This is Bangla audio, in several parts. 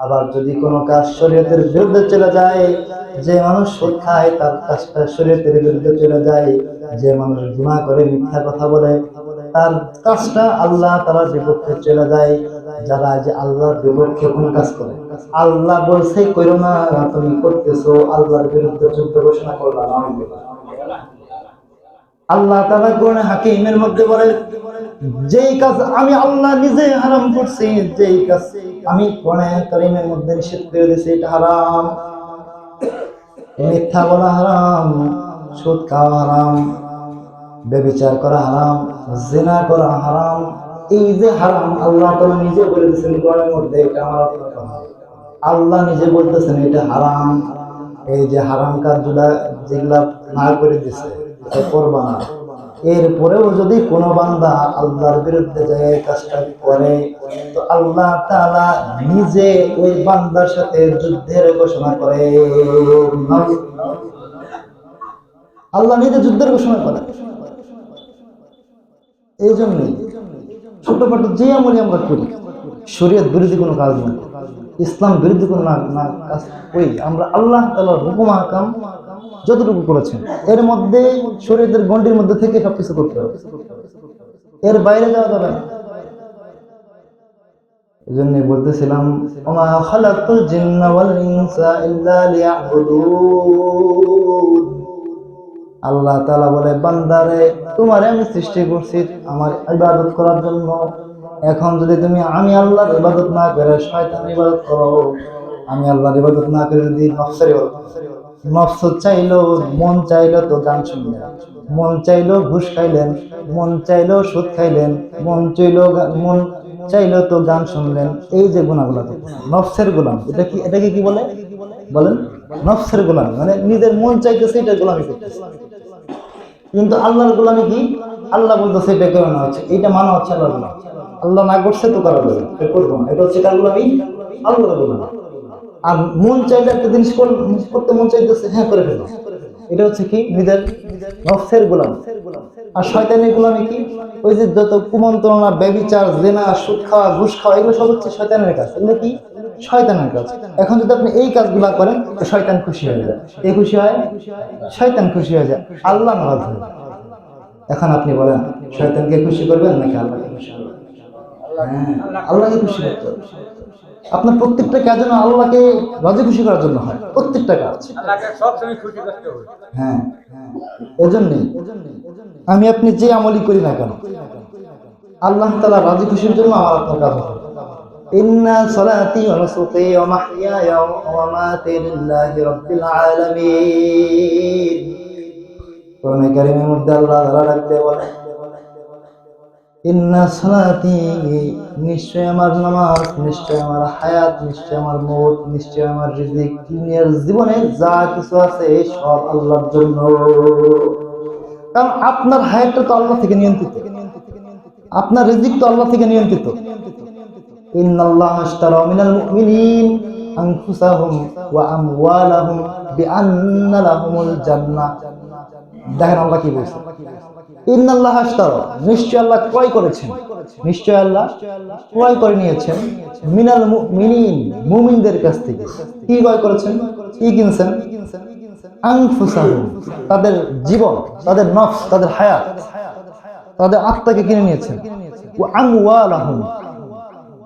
আবার যদি কোনো কাজ শরীয়তের বিরুদ্ধে চলে যায়, যে মানুষ সুদ খায় তার কাজটা শরীয়তের বিরুদ্ধে চলে যায়, যে মানুষ গুনাহ করে মিথ্যা কথা বলে তার কাজটা আল্লাহ তাআলার বিপক্ষে চলে যায়। যারা যে আল্লাহর বিপক্ষে কোন কাজ করে, আল্লাহ বলছে কইরো না, তুমি করতেছো, আল্লাহর বিরুদ্ধে যুদ্ধ ঘোষণা করলা। আল্লাহ তাআলা কোরআনে হাকিমের মধ্যে বলে, যেই কাজ আমি আল্লাহ নিজে হারাম করছি, যেই কাজ আমি কোরআনে কারীমের মধ্যে নিষেধ করে দিয়েছি, এটা হারাম। মিথ্যা বলা হারাম, সুদ খাওয়া হারাম, ব্যভিচার করা হারাম, জিনা করা হারাম। এই যে হারাম আল্লাহ তাআলা নিজে বলে দিয়েছেন কোরআনের মধ্যে, এটা আমার আপনার কথা। আল্লাহ নিজে বলতেছেন এটা হারাম। এই যে হারাম কাজগুলা যেগুলা না করে দিছে, এটা করবা না। এরপরেও যদি কোনো বান্দা আল্লাহর বিরুদ্ধে যায় এই কাজটা করে, তো আল্লাহ তাআলা নিজে ওই বান্দার সাথে যুদ্ধের ঘোষণা করে। আল্লাহ নিজে যুদ্ধের ঘোষণা করে। এই জন্যই ছোটখাটো যে আমলে আমরা করি, শরীয়ত বিরোধী কোনো কাজ নয়, ইসলাম বিরোধী কোনো না কাজ করি, আমরা আল্লাহ তাআলার হুকুম আহকাম যতটুকু করেছেন এর মধ্যে, শরীয়তের গণ্ডির মধ্যে থেকে সবকিছু করতে হবে, এর বাইরে যাওয়া যাবে না। এই জন্যই বলতেছিলাম, ওমা খালাকতুল জিন্না ওয়াল ইনসা ইল্লা লিয়াবুদুন। আল্লাহ তাআলা বলে, বান্দারে তোমারে আমি সৃষ্টি করছি আমার ইবাদত করার জন্য। এখন যদি তুমি আমি আল্লাহর ইবাদত না করে শয়তানের ইবাদত করো, আমি আল্লাহর ইবাদত না করে যদি নফসের ইবাদত, নফস চাইলো, মন চাইলো তো গান শুনলেন, মন চাইলো ঘুষ খাইলেন, মন চাইলো সুদ খাইলেন, মন চাইলো তো গান শুনলেন। এই যে গুনাহগুলো তো নফসের গোলাম, এটাকে কি বলে বলেন? নফসের গোলাম, মানে নিজের মন চাইতেছে এটা গোলামি করতেছে। কিন্তু আল্লাহর গোলামি কি? আল্লাহ বলতেছে এটা কেন না হচ্ছে, এটা মানা হচ্ছে আল্লাহর গোলামি। আল্লাহ না করছে তো করা যাবে, এটা করবো না, এটা হচ্ছে কার গোলামি? আল্লাহর গোলামি। আর মন চাইলে একটা জিনিস করতে মন চাইতেছে, হ্যাঁ করে ফেলো, এটা হচ্ছে কি? নিজের নফসের গোলাম। আর শয়তানের গোলামি কি? ওই যে যত কুমন্ত্রণা, ব্যভিচার, জিনা, সুদ খাওয়া, ঘুষ খাওয়া, এগুলো সব হচ্ছে শয়তানের কাজ। এগুলো কি? শয়তানের কাজ। এখন যদি আপনি এই কাজগুলা করেন তো শয়তান খুশি হয়ে যায়। কে খুশি হয়? শয়তান খুশি হয়ে যায়, আল্লাহ নারাজ হয়। এখন আপনি বলেন, শয়তানকে খুশি করবেন নাকি আল্লাহকে খুশি করবেন? হ্যাঁ, আল্লাহকে খুশি করতে হবে। আপনার প্রত্যেকটা কাজ যেন আল্লাহকে রাজি খুশি করার জন্য হয়, প্রত্যেকটা কাজ। হ্যাঁ, এজন্যই আমি আপনি যে আমলই করি না কেন, আল্লাহ তাআলা রাজি খুশির জন্য আমার আপনার কাজ হবে। ইন্না সালাতি ওয়া নুসুকি ওয়া মাহইয়ায়া ওয়া মামাতি লিল্লাহি রাব্বিল আলামিন। কোরআনে কারীমের মধ্যে আল্লাহ তাআলা ডাকতে বলে, ইন্না সালাতি, নিশ্চয় আমার নামাজ, নিশ্চয় আমার হায়াত, নিশ্চয় আমার মওত, নিশ্চয় আমার রিজিক, দুনিয়ার জীবনে যা কিছু আছে সব আল্লাহর জন্য। কারণ আপনার হায়াতটা তো আল্লাহ থেকে নিয়ন্ত্রিত, আপনার রিজিক তো আল্লাহ থেকে নিয়ন্ত্রিত। ইন্নাল্লাহা আশতারা মিনাল মুমিনিন আনফুসাহুম ওয়া আমওয়ালাহুম বিআন্না লাহুমুল জান্নাহ। দেখেন আল্লাহ কি বলছে, ইন্নাল্লাহা আশতারা, নিশ্চয় আল্লাহ ক্রয় করেছেন, নিশ্চয় আল্লাহ ক্রয় করে নিয়েছেন, মিনাল মুমিনিন, মুমিনদের কাছ থেকে। কি ক্রয় করেছেন? কি কিনছেন? আনফুসাহুম, তাদের জীবন, তাদের নফস, তাদের হায়াত, তাদের আত্মাকে কিনে নিয়েছেন। ওয়া আমওয়ালাহুম,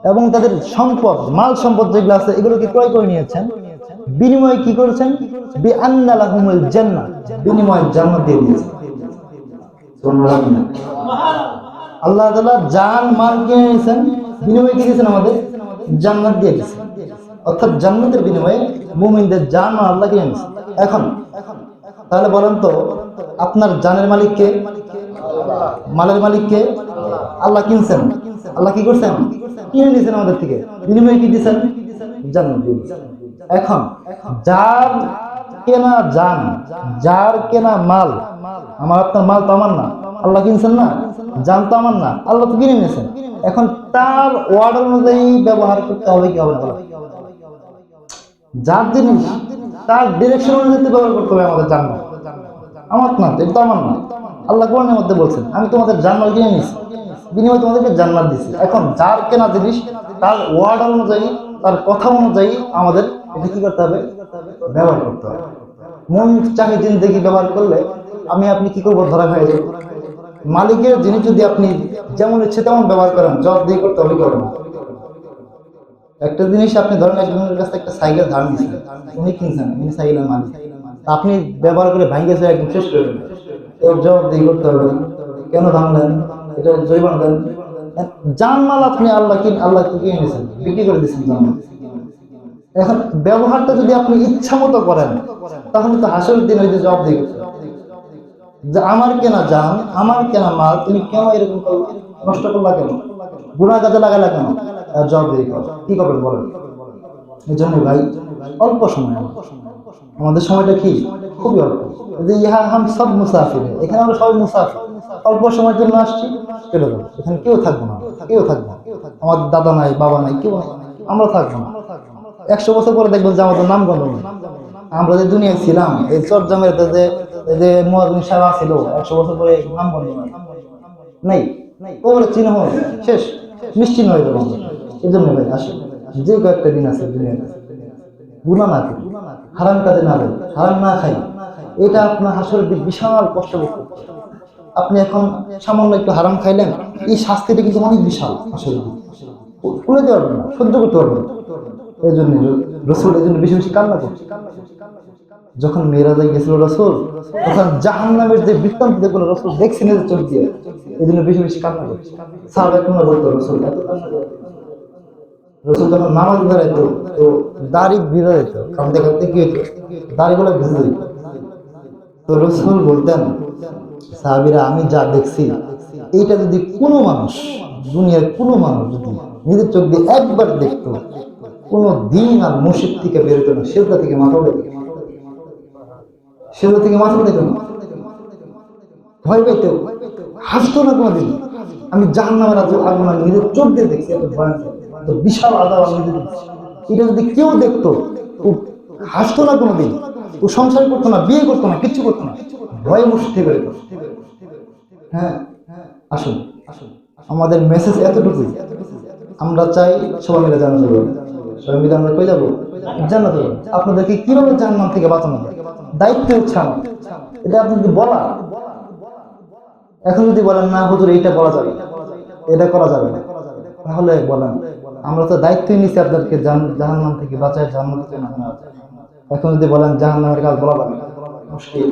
এবং তাদের সম্পদ, মাল সম্পদ যেগুলো আছে এগুলোকে ক্রয় করে নিয়েছেন। বিনিময়ে কি করেছেন? বিআন্না লাহুমুল জান্নাহ, বিনিময়ে জান্নাত দিয়ে দিয়েছেন। আল্লাহ তাআলা জান মাল কিনে নিয়েছেন, বিনিময়ে কি দিয়েছেন? আমাদের জান্নাত দিয়ে দিয়েছেন। অর্থাৎ জান্নাতের বিনিময়ে মুমিনদের জান মাল আল্লাহ কিনে নিয়েছেন। এখন তাহলে বলেন তো, আপনার জানের মালিক কে? মালের মালিক কে? আল্লাহ কিনছেন। আল্লাহ কি করছেন? কিনে নিয়েছেন আমাদের থেকে, বিনিময়ে কি দিয়েছেন? জান্নাত দিয়েছেন। এখন যার কেনা জান, যার কেনা মাল, আমার আপনার মাল তো আমার না, আল্লাহ কিনছেন না, জান তো আমার না, আল্লাহ তো কিনে নিয়েছেন। এখন তার ওয়ার্ডার অনুযায়ী ব্যবহার করতে হবে কি হবে? যার জিনিস তার ডিরেকশন অনুযায়ী ব্যবহার করতে হবে আমাদের জান্নাত। আমার না, এটা তো আমার না। আল্লাহ কোরআনের মধ্যে বলছেন, আমি তোমাদের জান্নাত কিনে নিয়েছি, বিনিময়ে তোমাদেরকে জান্নাত দিয়েছি। এখন যার কেনা জিনিস তার ওয়ার্ড অনুযায়ী তার কথা অনুযায়ী আমাদের এটা কি করতে হবে, ব্যবহার করতে হবে। মন চাহে জিন্দেগি ব্যবহার করলে আমি আপনি কি করবো, ধরা খাই যাবো। মালিকের জিনিস যদি আপনি যেমন ইচ্ছে তেমন ব্যবহার করেন, জব দিয়ে করতে হবে করেন। একটা জিনিস আপনি ধরেন একজনের কাছে একটা সাইকেল ধার নিচ্ছেন, উনি কিনছেন, উনি সাইকেলের মালিক, আপনি ব্যবহার করে ভাঙে গেছে একদম শেষ করে দেবেন, এর জবাব দিয়ে করতে হবে। কেন ভাঙলেন, এটা জরিমানা দেন। জানমাল আপনি আল্লাহ কি কিনে নিয়েছেন, বিক্রি করে দিচ্ছেন জানমাল। এখন ব্যবহারটা যদি আপনি ইচ্ছা মতো করেন, তাহলে তো হাসরের দিন ওই যে জবাব দিয়ে করতে হবে যে আমার কেনা জান, আমার কেনা মাল তুমি কেন এরকম করলা, নষ্ট করলা কেন, গুনাহ কাজে লাগালা কেন, জবাব দিয়ে কর। কি করবেন বলেন? এই জন্য ভাই অল্প সময়, আমাদের সময়টা কি খুবই অল্প। যে ইহা হাম সব মুসাফির, এখানে আমরা সবাই মুসাফির, অল্প সময়ের জন্য আসছি, চলে যাবো। এখানে কেউ থাকবো না, কেউ থাকবো না। আমার দাদা নাই, বাবা নাই, কেউ নাই, আমরা থাকবো না। 100 বছর পরে দেখবেন যে আমাদের নাম গন্ধ নেই। আমরা যে দুনিয়ায় ছিলাম, এই চরজামের যে যে মুয়াজ্জিন সাহেব ছিল, 100 বছর পরে নাম গন্ধ নাই, ওগুলো চিহ্ন শেষ, নিশ্চিহ্ন হয়ে যাবে। এই জন্য ভাই আসে যে কয়েকটা দিন আছে দুনিয়াতে, গুনাহ না করি, হারাম কাজে না যাই, হারাম না খাই, এটা আপনার হাসরের দিন বিশাল কষ্ট করতে। আপনি এখন সামান্য একটু হারাম খাইলেন, এই শাস্তিটা কিন্তু অনেক বিশাল, হাসরের দিন তুলে দিতে পারবেন না, সহ্য করতে পারবেন না। এই জন্য রসুল এই জন্য বেশি বেশি কান্না করছে। যখন মেরাজে গেছিল রসুল, তখন জাহান্নামের যে বৃত্তান্ত যেগুলো রসুল দেখছেন চোখ দিয়ে, এই জন্য বেশি বেশি কান্না করছে। সাহাবায়ে কেরাম বলতো রসুল এত কান্না করে। রসুল যখন নামাজ দাঁড়াইতো তো দাড়ি ভিজে যেত, কাঁদতে কাঁদতে কি হইতো, দাড়িগুলো ভিজে যেত। তো রসুল বলতেন সাহাবীরা আমি যা দেখছি, এইটা যদি কোনো মানুষ, দুনিয়ার কোনো মানুষ যদি নিজের চোখ দিয়ে একবার দেখতো, কোনো দিন আর মসজিদ থেকে বেরোতো না, সেজদা থেকে মাথা উঠে যেত, সেজদা থেকে মাথা উঠে যেত না, ভয় পাইতো, হাসতো না কোনোদিন। আমি জাহান্নামের আগুন আমি নিজের চোখ দিয়ে দেখছি, এত ভয়ঙ্কর, এত বিশাল আযাব আমি নিজে দেখছি। এটা যদি কেউ দেখতো, ও হাসতো না কোনোদিন, ও সংসার করতো না, বিয়ে করতো না, কিচ্ছু করতো না, ভয়ে মসজিদ থেকে বেরোতো। হ্যাঁ, আসুন, আমাদের মেসেজ এতটুকুই, আমরা চাই সবাই মিলে জানাতে হবে, সবাই মিলে আমরা কই যাবো, জানাতে হবে। আপনাদেরকে কিভাবে জাহান্নাম থেকে বাঁচানো যায়, দায়িত্ব হচ্ছে আমার, এটা আপনাদের বলা। এখন যদি বলেন না হুজুর এইটা বলা যাবে, এটা করা যাবে না, তাহলে বলেন আমরা তো দায়িত্বই নিচ্ছি আপনাদেরকে জাহান্নাম থেকে বাঁচায়, জান্নাতে না। এখন যদি বলেন জাহান্নামের কাজ বলা যাবে না, মুশকিল।